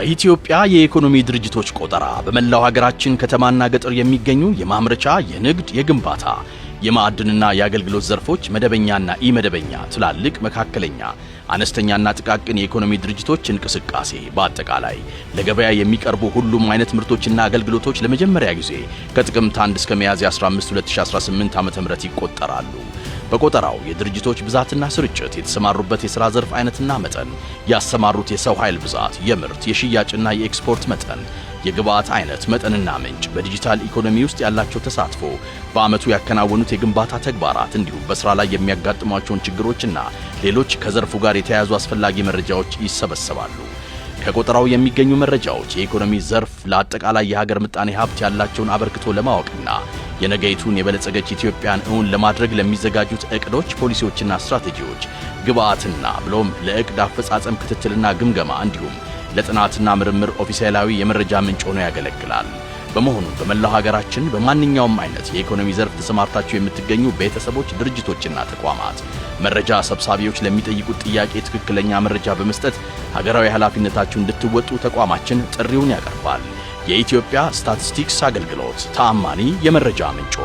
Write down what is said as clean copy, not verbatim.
በኢትዮጵያ የኢኮኖሚ ድርጅቶች ቆጠራ በመላው ሀገራችን ከተማና ገጠር የሚገኙ የማምረቻ፣ የንግድ፣ የግንባታ፣ የማዕድንና የአገልግሎት ዘርፎች መደበኛና ኢመደበኛ፣ ትላልቅ፣ መካከለኛ፣ አነስተኛና ጥቃቅን የኢኮኖሚ ድርጅቶች እንቅስቃሴ በአጠቃላይ ለገበያ የሚቀርቡ ሁሉም አይነት ምርቶችና አገልግሎቶች ለመጀመሪያ ጊዜ ከጥቅምት 1 እስከ ሚያዝያ 15 2018 ዓ.ም ይቆጠራሉ። በቆጠራው የድርጅቶች ብዛትና ስርጭት፣ የተሰማሩበት የሥራ ዘርፍ አይነትና መጠን፣ ያሰማሩት የሰው ኃይል ብዛት፣ የምርት የሽያጭና የኤክስፖርት መጠን፣ የግብዓት አይነት መጠንና ምንጭ፣ በዲጂታል ኢኮኖሚ ውስጥ ያላቸው ተሳትፎ፣ በዓመቱ ያከናወኑት የግንባታ ተግባራት እንዲሁም በሥራ ላይ የሚያጋጥሟቸውን ችግሮችና ሌሎች ከዘርፉ ጋር የተያያዙ አስፈላጊ መረጃዎች ይሰበሰባሉ። ከቆጠራው የሚገኙ መረጃዎች የኢኮኖሚ ዘርፍ ለአጠቃላይ የሀገር ምጣኔ ሀብት ያላቸውን አበርክቶ ለማወቅና የነገይቱን የበለጸገች ኢትዮጵያን እውን ለማድረግ ለሚዘጋጁት ዕቅዶች፣ ፖሊሲዎችና ስትራቴጂዎች ግብዓትና ብሎም ለዕቅድ አፈጻጸም ክትትልና ግምገማ እንዲሁም ለጥናትና ምርምር ኦፊሴላዊ የመረጃ ምንጭ ሆኖ ያገለግላል። በመሆኑም በመላው ሀገራችን በማንኛውም አይነት የኢኮኖሚ ዘርፍ ተሰማርታችሁ የምትገኙ ቤተሰቦች፣ ድርጅቶችና ተቋማት መረጃ ሰብሳቢዎች ለሚጠይቁት ጥያቄ ትክክለኛ መረጃ በመስጠት ሀገራዊ ኃላፊነታችሁን እንድትወጡ ተቋማችን ጥሪውን ያቀርባል። የኢትዮጵያ ስታቲስቲክስ አገልግሎት፣ ተአማኒ የመረጃ ምንጮ።